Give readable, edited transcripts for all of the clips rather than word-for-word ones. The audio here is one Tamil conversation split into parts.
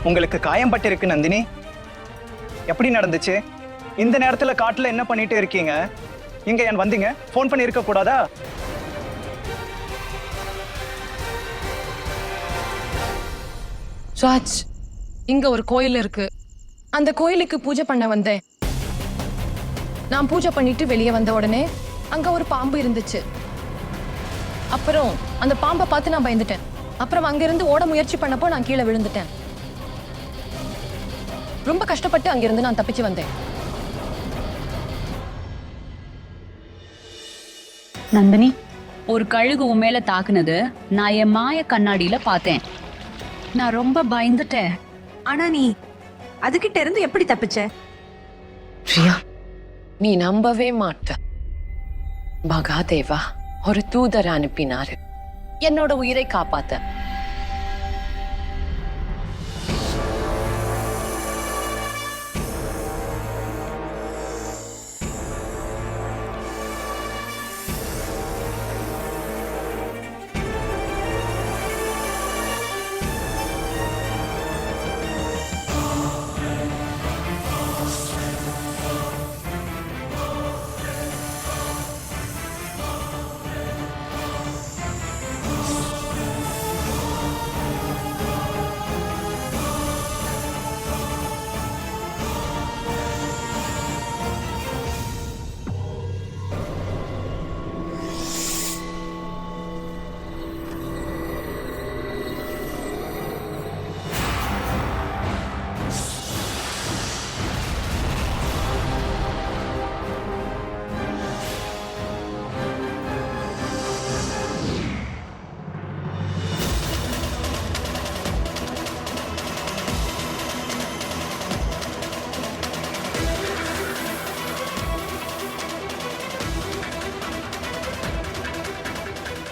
உங்களுக்கு காயம் பட்டிருக்கு நந்தினி. எப்படி நடந்துச்சு? இந்த நேரத்துல காட்டுல என்ன பண்ணிட்டு இருக்கீங்க? இங்க ஏன் வந்தீங்க? போன் பண்ணி இருக்க கூடாதா? ராஜ், இங்க ஒரு கோயில் இருக்கு. அந்த கோயிலுக்கு பூஜை பண்ண வந்தேன். நான் பூஜை பண்ணிட்டு வெளியே வந்த உடனே அங்க ஒரு பாம்பு இருந்துச்சு. அப்புறம் அந்த பாம்பை பார்த்து நான் பயந்துட்டேன். அப்புறம் அங்கிருந்து ஓட முயற்சி பண்ணப்போ நான் கீழே விழுந்துட்டேன். ரொம்ப கஷ்டப்பட்டு அங்கிருந்து நான் தப்பிச்சு வந்தேன். நந்தினி, ஒரு கழுகு உன் மேல தாக்குனது நான் என் மாய கண்ணாடியில பார்த்தேன். நான் ரொம்ப பயந்துட்டேன். ஆனா நீ அதுகிட்ட இருந்து எப்படி தப்பிச்ச? பிரியா, நீ நம்பவே மாட்ட. மகாதேவா ஒரு தூதரை அனுப்பினாரு என்னோட உயிரை காப்பாத்த.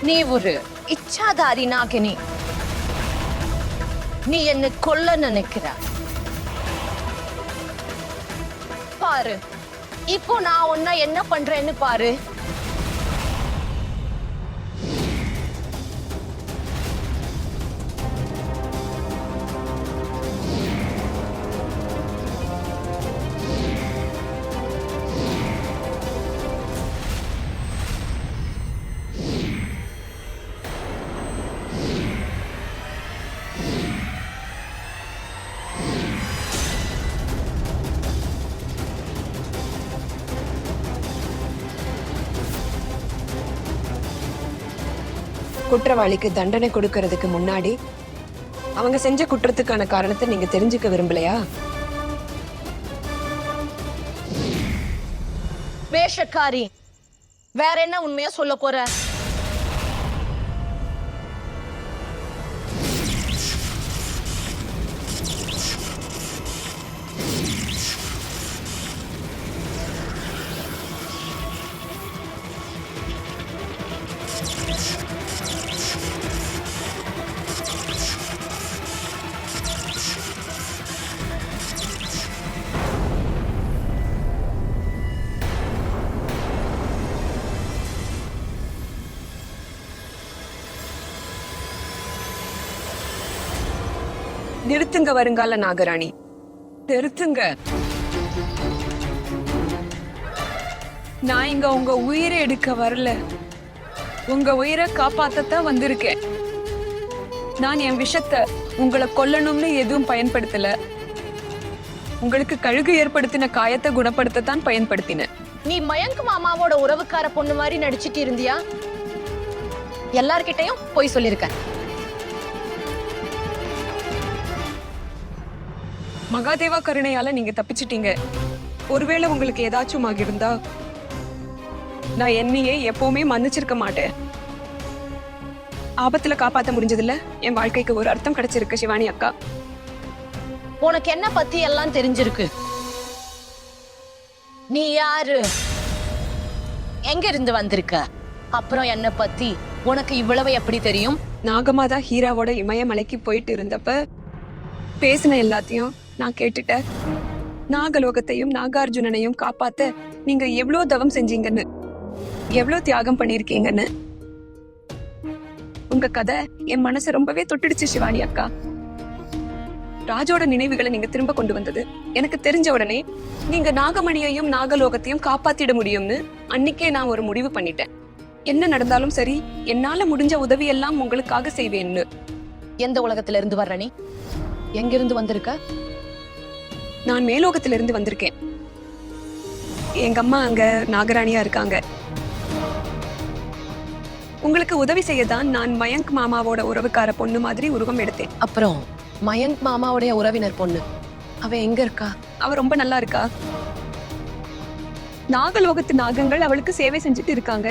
நீ ஒரு இச்சாதாரி நாகினி. நீ என்ன கொல்ல நினைக்கிற. பாரு, இப்போ நான் உன்னை என்ன பண்றேன்னு பாரு. குற்றவாளிக்கு தண்டனை கொடுக்கறதுக்கு முன்னாடி அவங்க செஞ்ச குற்றத்துக்கான காரணத்தை நீங்க தெரிஞ்சுக்க விரும்பலையா? வேஷக்காரி, வேற என்ன உண்மையா சொல்ல போற? நிறுத்துங்க வருங்கால நாகராணி, நிறுத்துங்க. நான் இங்க உங்க உயிரை எடுக்க வரல, உங்க உயிரை காப்பாத்தத்தான் வந்திருக்கேன். நான் என் விஷத்தை உங்களை கொல்லணும்னு எதுவும் பயன்படுத்தல. உங்களுக்கு கழுகு ஏற்படுத்தின காயத்தை குணப்படுத்தத்தான் பயன்படுத்தினேன். நீ மயங்க் மாமாவோட உறவுக்கார பொண்ணு மாதிரி நடிச்சிட்டு இருந்தியா? எல்லார்கிட்டையும் போய் சொல்லிருக்க. மகாதேவா கருணையால நீங்க தப்பிச்சிட்டீங்க. ஒருவேளை உங்களுக்கு ஏதாச்சும் ஆகியிருந்தா நான் என்னையே எப்பவுமே மன்னிச்சிருக்க மாட்டேன். ஆபத்துல காப்பாத்த முடிஞ்சதுல என் வாழ்க்கைக்கு ஒரு அர்த்தம் கிடைச்சிருக்கு சிவானி அக்கா. உனக்கு என்ன பத்தி எல்லாம் தெரிஞ்சிருக்கு. நீ யாரு, எங்க இருந்து வந்திருக்க, அப்புறம் என்ன பத்தி உனக்கு இவ்வளவு எப்படி தெரியும்? நாகமாதா ஹீராவோட இமயமலைக்கு போயிட்டு இருந்தப்ப பேசின எல்லாத்தையும் நான் கேட்டுட்டேன். நாகலோகத்தையும் நாகார்ஜுனனையும் காப்பாத்த நீங்க எவ்வளவு தவம் செஞ்சீங்கன்னு, எவ்வளவு தியாகம் பண்ணிருக்கீங்கன்னு. உங்க கதை என் மனசு ரொம்பவே தொட்டுடுச்சு சிவானி அக்கா. ராஜோட நினைவுகளை நீங்க திரும்ப கொண்டு வந்தது எனக்கு தெரிஞ்ச உடனே நீங்க நாகமணியையும் நாகலோகத்தையும் காப்பாத்திட முடியும்னு அன்னைக்கே நான் ஒரு முடிவு பண்ணிட்டேன். என்ன நடந்தாலும் சரி, என்னால முடிஞ்ச உதவி எல்லாம் உங்களுக்காக செய்வேன்னு. எந்த உலகத்துல இருந்து வர்ற நீ? எங்கிருந்து வந்திருக்க? நான் மேலோகத்துல இருந்து வந்திருக்கேன். எங்க அம்மா அங்க நாகராணியா இருக்காங்க. உங்களுக்கு உதவி செய்யதான் நான் மயங்க் மாமாவோட உறவுக்கார பொண்ணு மாதிரி உருவம் எடுத்தேன். அப்புறம் மயங்க் மாமாவுடைய உறவினர் பொண்ணு, அவ எங்க இருக்கா? அவ ரொம்ப நல்லா இருக்கா. நாகலோகத்து நாகங்கள் அவளுக்கு சேவை செஞ்சுட்டு இருக்காங்க.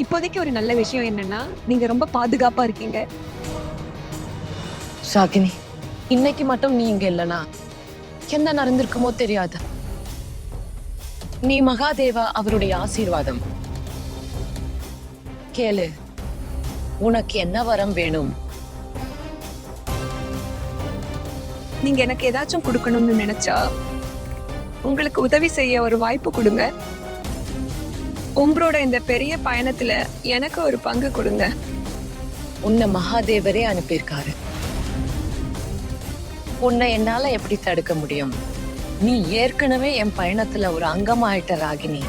இப்போதைக்கு ஒரு நல்ல விஷயம் என்னன்னா, நீங்க ரொம்ப பாதுகாப்பா இருக்கீங்க. ஷாகினி, இன்னைக்கு மட்டும் நீ இங்க இல்லனா என்ன நடந்திருக்குமோ தெரியாது. நீ மகாதேவா அவருடைய ஆசீர்வாதம். கேளு, உனக்கு என்ன வரம் வேணும்? நீங்க எனக்கு ஏதாச்சும் கொடுக்கணும்னு நினைச்சா உங்களுக்கு உதவி செய்ய ஒரு வாய்ப்பு கொடுங்க. உங்களோட இந்த பெரிய பயணத்துல எனக்கு ஒரு பங்கு கொடுங்க. உன்னை மகாதேவரே அனுப்பியிருக்காரு. உன்னை என்னால எப்படி தடுக்க முடியும்? நீ ஏற்கனவே என் பயணத்துல ஒரு அங்கமாயிட்ட ராகினி.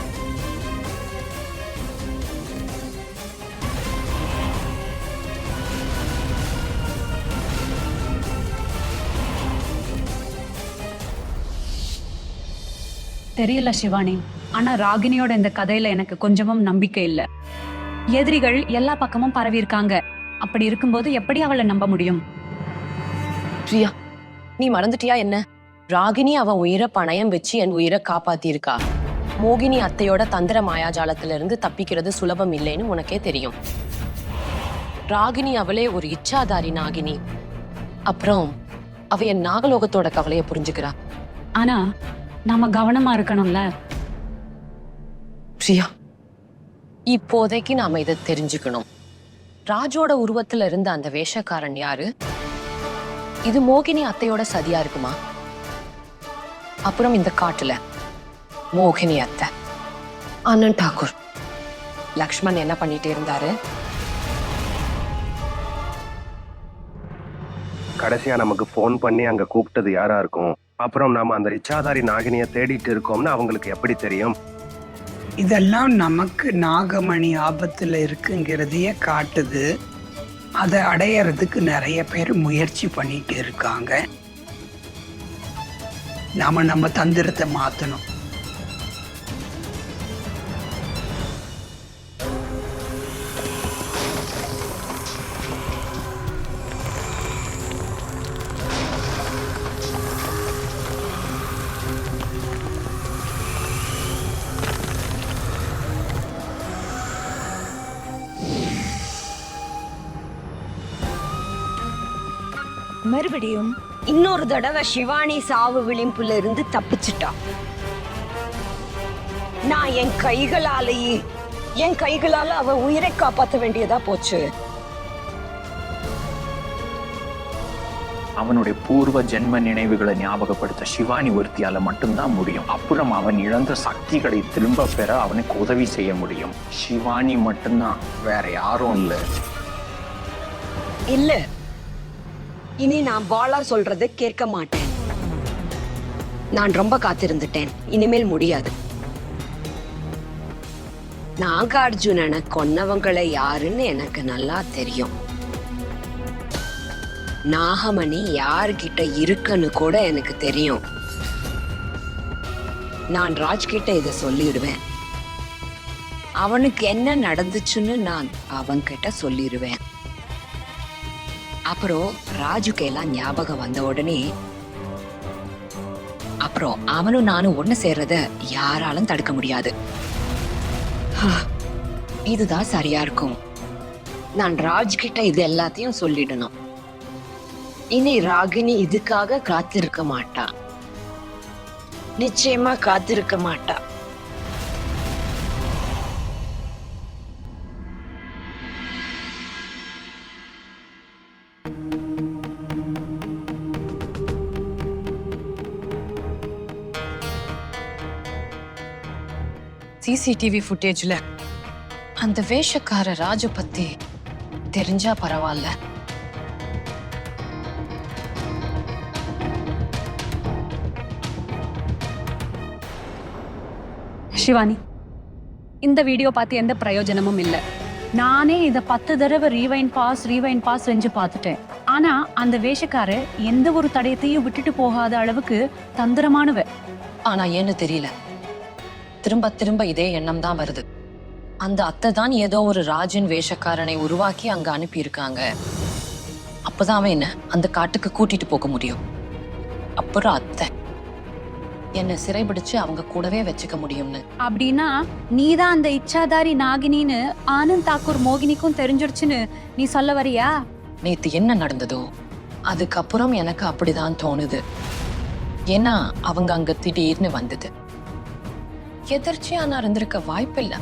தெரியல சிவானி, ஆனா ராகினியோட இந்த கதையில எனக்கு கொஞ்சமும் நம்பிக்கை இல்ல. எதிரிகள் எல்லா பக்கமும் பரவி இருக்காங்க. அப்படி இருக்கும்போது எப்படி அவளை நம்ப முடியும்? பிரியா, நீ மறந்துட்டியா என்ன? ராகினி அவன் உயிரை பணயம் வச்சு என் உயிரை காப்பாத்தி இருக்கா. மோகினி அத்தையோட தந்திர மாயாஜாலத்துல இருந்து தப்பிக்கிறது சுலபம் இல்லைன்னு உனக்கே தெரியும். ராகினி அவளே ஒரு இச்சாதாரி நாகினி. அப்புறம் அவ என் நாகலோகத்தோட கவலைய புரிஞ்சுக்கிறா. ஆனா நாம கவனமா இருக்கணும்ல. பிரியா, இப்போதைக்கு நாம இதை தெரிஞ்சுக்கணும். ராஜோட உருவத்துல இருந்த அந்த வேஷக்காரன் யாரு? இது மோகினி அத்தையோட சதியா இருக்குமா? அப்புறம் இந்த காட்டுல மோகினி அத்தை, ஆனந்த் டாக்கூர், லக்ஷ்மண் என்ன பண்ணிட்டு இருந்தாரு? கடைசியா நமக்கு ஃபோன் பண்ணி அங்க கூப்பிட்டது யாரா இருக்கும்? அப்புறம் நாம அந்த இச்சாதாரி நாகினியை தேடிட்டு இருக்கோம்னு அவங்களுக்கு எப்படி தெரியும்? இதெல்லாம் நமக்கு நாகமணி ஆபத்துல இருக்குங்கிறதையே காட்டுது. அதை அடையறதுக்கு நிறைய பேர் முயற்சி பண்ணிட்டு இருக்காங்க. நாம நம்ம தந்திரத்தை மாத்தணும். மறுபடியும் இன்னொரு தடவை சிவானி சாவு விளிம்புல இருந்து தப்பிச்சுட்டா. நான் என் கைகளால அவ உயிரை காப்பாற்ற வேண்டியதா போச்சு. அவனுடைய பூர்வ ஜென்ம நினைவுகளை ஞாபகப்படுத்த சிவானி ஒருத்தியால மட்டும்தான் முடியும். அப்புறம் அவன் இழந்த சக்திகளை திரும்ப பெற அவனுக்கு உதவி செய்ய முடியும். சிவானி மட்டும்தான், வேற யாரும் இல்லை. இல்ல, இனி நான் பாலா சொல்றதை கேட்க மாட்டேன். நான் ரொம்ப காத்திருந்துட்டேன். இனிமேல் முடியாது. நாகார்ஜுனனை கொன்னவங்களை யாருன்னு எனக்கு நல்லா தெரியும். நாகமணி யார்கிட்ட இருக்குன்னு கூட எனக்கு தெரியும். நான் ராஜ்கிட்ட இதை சொல்லிடுவேன். அவனுக்கு என்ன நடந்துச்சுன்னு நான் அவன்கிட்ட சொல்லிடுவேன். அப்புறம் ராஜுக்கு எல்லாம் ஞாபகம் வந்த உடனே அப்புறம் அவனும் நானும் ஒண்ணு சேர்றத யாராலும் தடுக்க முடியாது. இதுதான் சரியா இருக்கும். நான் ராஜ்கிட்ட இது எல்லாத்தையும் சொல்லிடணும். இனி ராகினி இதுக்காக காத்திருக்க மாட்டா. நிச்சயமா காத்திருக்க மாட்டா. சிசிடிவி ஃபுட்டேஜ்ல அந்த வேஷக்கார ராஜு பத்தி தெரிஞ்சா பரவாயில்ல. சிவானி, இந்த வீடியோ பார்த்து எந்த பிரயோஜனமும் இல்லை. நானே இதை 10 தடவை ரீவைண்ட் பாஸ் செஞ்சு பார்த்துட்டேன். ஆனா அந்த வேஷக்கார எந்த ஒரு தடயத்தையும் விட்டுட்டு போகாத அளவுக்கு தந்திரமானவ. ஆனா ஏன்னு தெரியல, திரும்ப திரும்ப இதே எண்ணம் தான் வருது. அந்த அத்தை தான் ஏதோ ஒரு ராஜன் வேஷக்காரனை உருவாக்கி அங்க அனுப்பி இருக்காங்க. அப்பதான் அவன் என்ன அந்த காட்டுக்கு கூட்டிட்டு போக முடியும். அப்புறம் அத்தை என்ன சிறைபிடிச்சு அவங்க கூடவே வச்சுக்க முடியும்னு. அப்படின்னா நீதான் அந்த இச்சாதாரி நாகினின்னு ஆனந்த் தாக்கூர் மோகினிக்கும் தெரிஞ்சிடுச்சுன்னு நீ சொல்ல வரியா? நேத்து என்ன நடந்ததோ அதுக்கப்புறம் எனக்கு அப்படிதான் தோணுது. ஏன்னா அவங்க அங்க திடீர்னு வந்தது. எதிர்ச்சியா நான் இருந்திருக்க வாய்ப்பில்லை.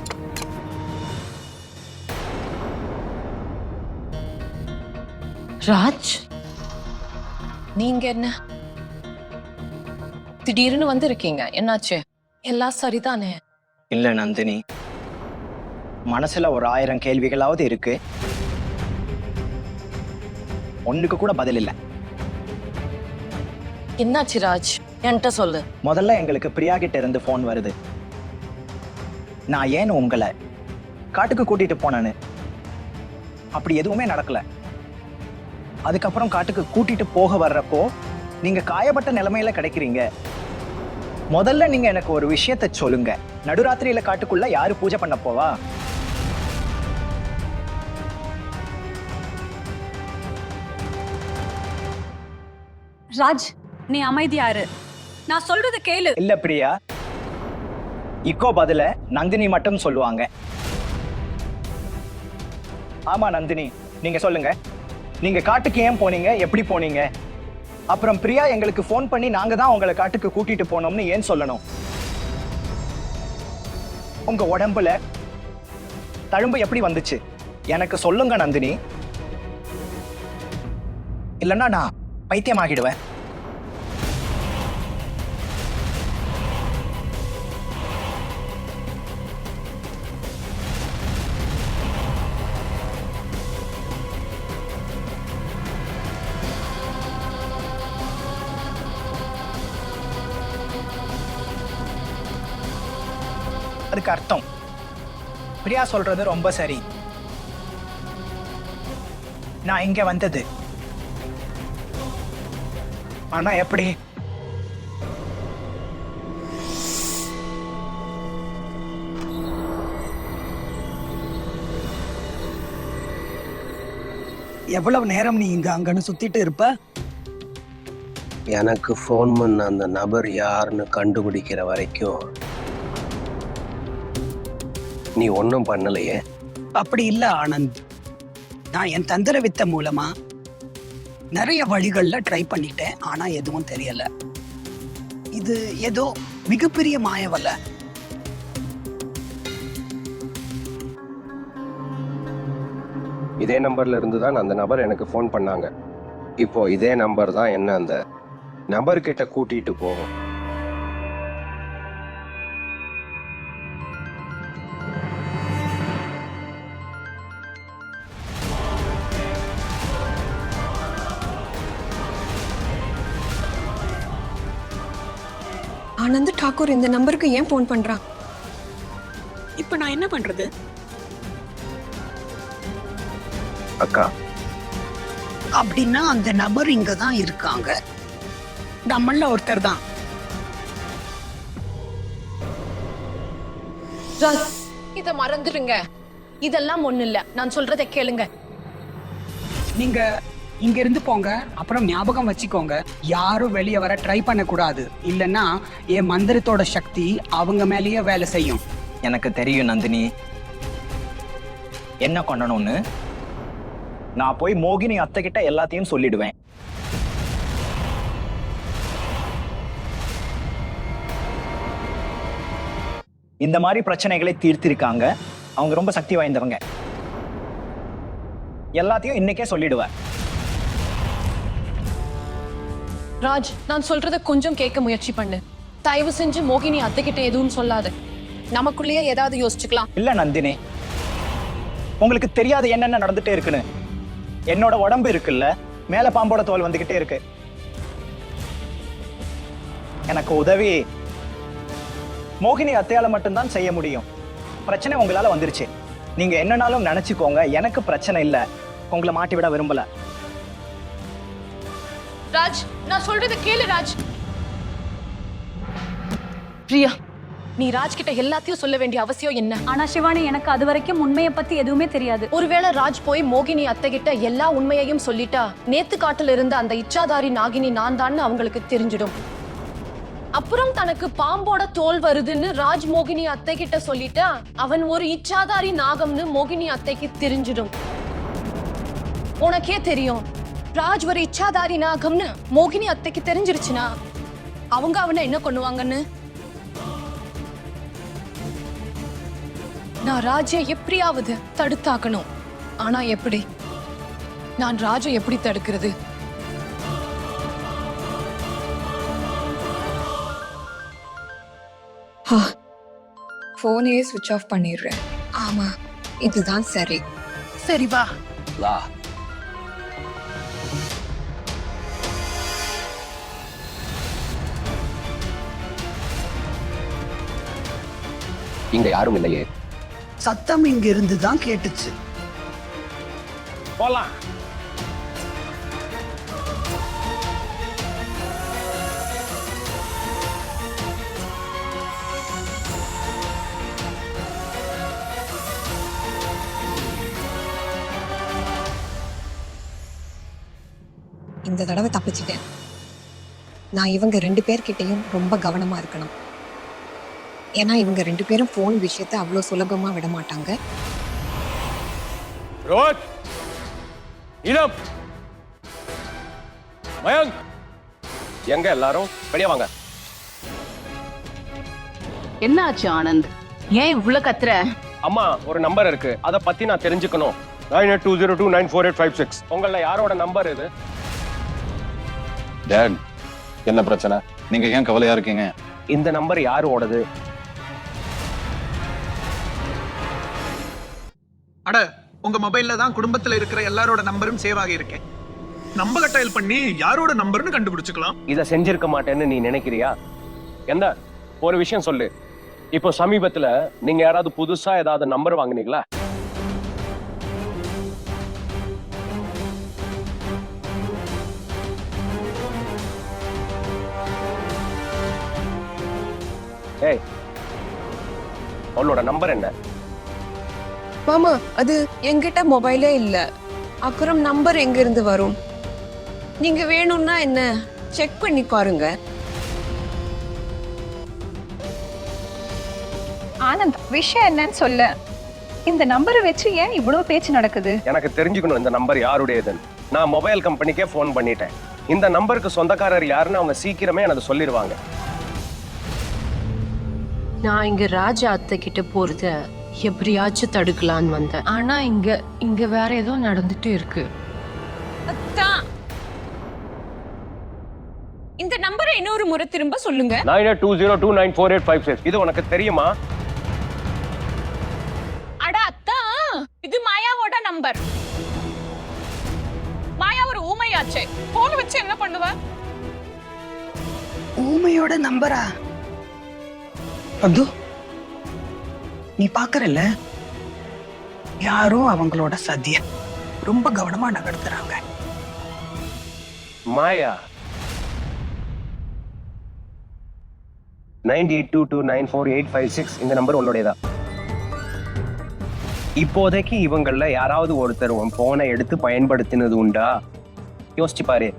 ராஜ், நீங்க என்ன திடீர்னு வந்திருக்கீங்க? என்னாச்சு? எல்லாம் சரிதானே? இல்ல நந்தினி, மனசுல ஒரு 1000 கேள்விகளாவது இருக்கு, ஒண்ணுக்கு கூட பதில் இல்ல. என்னாச்சு ராஜ், என்கிட்ட சொல்லு. முதல்ல எங்களுக்கு பிரியா கிட்ட இருந்து போன் வருது. நான் ஏன் உங்களை காட்டுக்கு கூட்டிட்டு போனேன்னு. அப்படி எதுவுமே நடக்கல. அதுக்கப்புறம் காட்டுக்கு கூட்டிட்டு போக வர்றப்போ நீங்க காயப்பட்ட நிலைமையில கிடைக்கிறீங்க. முதல்ல நீங்க எனக்கு ஒரு விஷயத்த சொல்லுங்க, நடுராத்திரியில காட்டுக்குள்ள யாரு பூஜை பண்ண போவா? ராஜ், நீ அமைதியாரு, நான் சொல்றத கேளு. இல்ல பிரியா, இக்கோ பதில நந்தினி மட்டும் சொல்லுவாங்க. ஆமா நந்தினி, நீங்க சொல்லுங்க. நீங்க காட்டுக்கு ஏன் போனீங்க, எப்படி போனீங்க? அப்புறம் பிரியா எங்களுக்கு போன் பண்ணி நாங்க தான் உங்களை காட்டுக்கு கூட்டிட்டு போனோம்னு ஏன் சொல்லணும்? உங்க உடம்புல தழும்பு எப்படி வந்துச்சு எனக்கு சொல்லுங்க நந்தினி, இல்லைன்னா நான் பைத்தியமாகிடுவேன். அதுக்கு அர்த்தம் பிரியா சொல்றது ரொம்ப சரி. நான் இங்க வந்தது, ஆனா எப்படி? எவ்வளவு நேரம் நீ இங்க அங்கன்னு சுத்திட்டு இருப்ப? எனக்கு ஃபோன் பண்ண அந்த நபர் யாருன்னு கண்டுபிடிக்கிற வரைக்கும் நீ ஒன்றும் பண்ணலையே. அப்படி இல்ல ஆனந்த், நான் என் தந்திர வித்தை மூலமா நிறைய வழிகள்ல ட்ரை பண்ணிட்டேன், ஆனா எதுவும் தெரியல. இது ஏதோ மிகப்பெரிய மாயவல்ல. இதே நம்பர்ல இருந்து தான் அந்த நபர் எனக்கு ஃபோன் பண்ணாங்க. இப்போ இதே நம்பர் தான் என்ன அந்த நபர்கிட்ட கூட்டிட்டு போகும். ஆனந்த் டாக்கூர் இந்த நம்பருக்கு ஏன் போன் பண்றான்? இப்ப நான் என்ன பண்றது? அக்கா, அப்படின்னா அந்த நபர் இங்க தான் இருக்காங்க, நம்மள ஒருத்தர் தான். ராஜ், இத மறந்துடுங்க. இதெல்லாம் ஒண்ணு இல்ல, நான் சொல்றதை கேளுங்க. நீங்க இங்க இருந்து போங்க, அப்புறம் ஞாபகம் வச்சுக்கோங்க, யாரும் வெளியே வர ட்ரை பண்ண கூடாது. இல்லைன்னா என் மந்திரத்தோட சக்தி அவங்க மேலேயே வேலை செய்யும். எனக்கு தெரியும் நந்தினி என்ன பண்ணணும்னு. நான் போய் மோகினி அத்தை கிட்ட எல்லாத்தையும் சொல்லிடுவேன். இந்த மாதிரி பிரச்சனைகளை தீர்த்திருக்காங்க, அவங்க ரொம்ப சக்தி வாய்ந்தவங்க. எல்லாத்தையும் இன்னைக்கே சொல்லிடுவேன். ராஜ், நான் சொல்றத கொஞ்சம் கேட்க முயற்சி பண்ணு. தயவு செஞ்சு மோகினி அத்தைக்கிட்ட எதுவும் சொல்லாத. நமக்குள்ளேயே ஏதாவது யோசிச்சுக்கலாம். இல்ல நந்தினி, உங்களுக்கு தெரியாது என்னென்ன நடந்துட்டே இருக்குன்னு. என்னோட உடம்பு இருக்குல்ல, மேல பாம்போட தோல் வந்துகிட்டே இருக்கு. எனக்கு உதவி மோகினி அத்தையால மட்டும்தான் செய்ய முடியும். பிரச்சனை உங்களால வந்துருச்சு. நீங்க என்னனாலும் நினைச்சுக்கோங்க, எனக்கு பிரச்சனை இல்ல. உங்களை மாட்டி விட விரும்பல. ராஜ், நான் சொல்றது கேளு ராஜ். பிரியா, நீ ராஜ் கிட்ட எல்லாத்தையும் சொல்ல வேண்டிய அவசியம் என்ன? ஆனா சிவானி, எனக்கு அது வரைக்கும் உண்மையை பத்தி எதுவுமே தெரியாது. ஒருவேளை ராஜ் போய் மோகினி அத்தை கிட்ட எல்லா உண்மையையும் சொல்லிட்டா, நேத்து காட்டுல இருந்த அந்த இச்சாதாரி நாகினி நான் தான் அவங்களுக்கு தெரிஞ்சிடும். அப்புறம் தனக்கு பாம்போட தோல் வருதுன்னு ராஜ் மோகினி அத்தை கிட்ட சொல்லிட்டா, அவன் ஒரு இச்சாதாரி நாகம்னு மோகினி அத்தைக்கு தெரிஞ்சிடும். உனக்கே தெரியும், ராஜ் ஒரு இச்சாதாரி நாகம்னு மோகினி அத்தைக்கு தெரிஞ்சிருச்சுனா அவங்க அவனை என்ன பண்ணுவாங்கன்னு. நான் ராஜை எப்படியாவது தடுத்தாக்கணும். ஆனா எப்படி? நான் ராஜை எப்படி தடுக்கிறது? ஃபோனையே சுவிட்ச் ஆஃப் பண்ணிடுறேன். ஆமா, இதுதான் சரி. சரி வா. வா. இங்க யாரும் இல்லையே. சத்தம் இங்க இருந்து தான் கேட்டுச்சு. போலாம். இந்த தடவை தப்பிச்சிட்டேன். நான் இவங்க 2 பேர்கிட்டையும் ரொம்ப கவனமா இருக்கணும். ஏன்னா இவங்க 2 பேரும் போன் விஷயத்தை அவ்வளோ சுலபமா விட மாட்டாங்க. ரோஹித், இனம், மயங்க், எங்க எல்லாரும் வெளியே வாங்க. என்ன ஆச்சு ஆனந்த்? ஏன் இவ்வளவு கத்துற? அம்மா, ஒரு நம்பர் இருக்கு, அத பத்தி நான் தெரிஞ்சுக்கணும். 9820294856. உங்கள யாரோட நம்பர் இது? டேட், என்ன பிரச்சனை? நீங்க ஏன் கவலையா இருக்கீங்க? இந்த நம்பர் யாரோடது? அட, உங்க மொபைல்ல தான் குடும்பத்துல இருக்கிற எல்லாரோட நம்பரும் சேவ் ஆகி இருக்கேன். நம்பர் டயல் பண்ணி யாரோட நம்பர்னு கண்டுபிடிச்சுக்கலாம். இத செஞ்சிருக்க மாட்டேன்னு நீ நினைக்கிறியா? எந்த ஒரு விஷயம் சொல்லு. இப்போ சமீபத்துல நீங்க யாராவது புதுசா ஏதாவது நம்பர் வாங்குனீங்களா? ஏய், அவளோட நம்பர் என்ன? மாமா, அது என்கிட்ட மொபைலே இல்ல. அப்புறம் நம்பர் எங்க இருந்து வரும்? நீங்க வேணும்னா என்ன செக் பண்ணி பாருங்க. ஆனந்த், விஷயம் என்னன்னு சொல்ல. இந்த நம்பரை வச்சு ஏன் இவ்வளவு பேச்சு நடக்குது? எனக்கு தெரிஞ்சுக்கணும் இந்த நம்பர் யாருடையதுன்னு. நான் மொபைல் கம்பெனிக்கே ஃபோன் பண்ணிட்டேன். இந்த நம்பருக்கு சொந்தக்காரர் யாருன்னு அவங்க சீக்கிரமே எனக்கு சொல்லிடுவாங்க. நான் இங்க ராஜா அத்தை கிட்ட போறத எப்படியாச்சும் தடுக்கலான்னு வந்தேன். ஆனா இங்க வேற ஏதோ நடந்துட்டு இருக்கு. அத்தா, இந்த நம்பரை இன்னொரு முறை திரும்ப சொல்லுங்க. 9820294856. இது உனக்கு தெரியுமா? அட அத்தா, இது மாயாவோட நம்பர். மாயா ஒரு ஊமையாச்சே. போன் வச்சு என்ன பண்ணுவ? ஊமையோட நம்பரா? அது நீ பாக்குறல்ல, யாரோ அவங்களோட சதிய ரொம்ப கவனமா நகர்த்துறாங்க. மாயா 9822944856. இந்த நம்பர் உன்னுடையதா? இப்போதைக்கு இவங்கள யாராவது ஒருத்தர் உன் போனை எடுத்து பயன்படுத்தினது உண்டா? யோசிச்சு பாரு.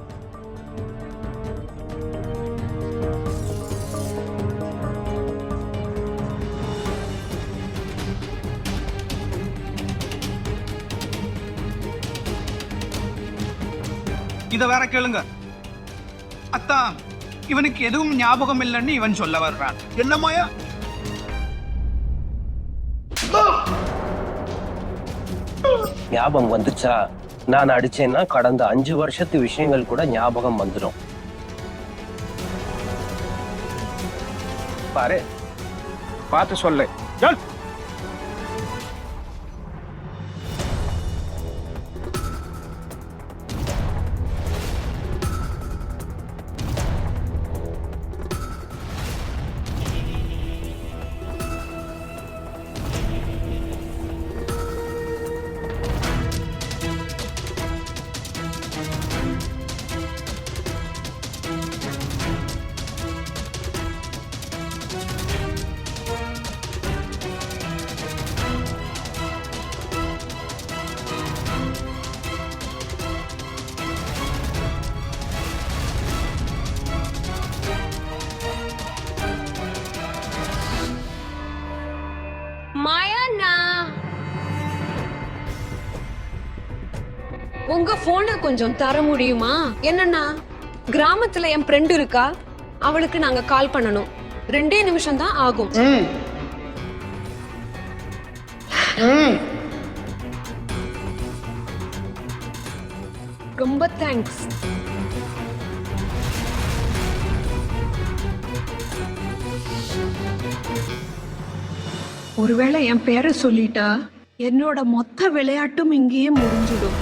இத வேற கேளுங்க. அத்தா, இவனுக்கு எதுவும் ஞாபகம் இல்லைன்னு இவன் சொல்ல வர்றான். என்ன மாயா? ஞாபகம் வந்துச்சா? நான் அடிச்சேன்னா கடந்த 5 வருஷத்து விஷயங்கள் கூட ஞாபகம் வந்துடும். பாரு, பார்த்து சொல்லு. சொல். உங்க போனை கொஞ்சம் தர முடியுமா? என்னன்னா கிராமத்துல என் ஃப்ரெண்ட் இருக்கா, அவளுக்கு நாங்க கால் பண்ணணும். 2 நிமிஷம் தான் ஆகும். ரொம்ப தேங்க்ஸ். ஒருவேளை என் பேரை சொல்லிட்டா என்னோட மொத்த விளையாட்டும் இங்கேயே முடிஞ்சிடும்.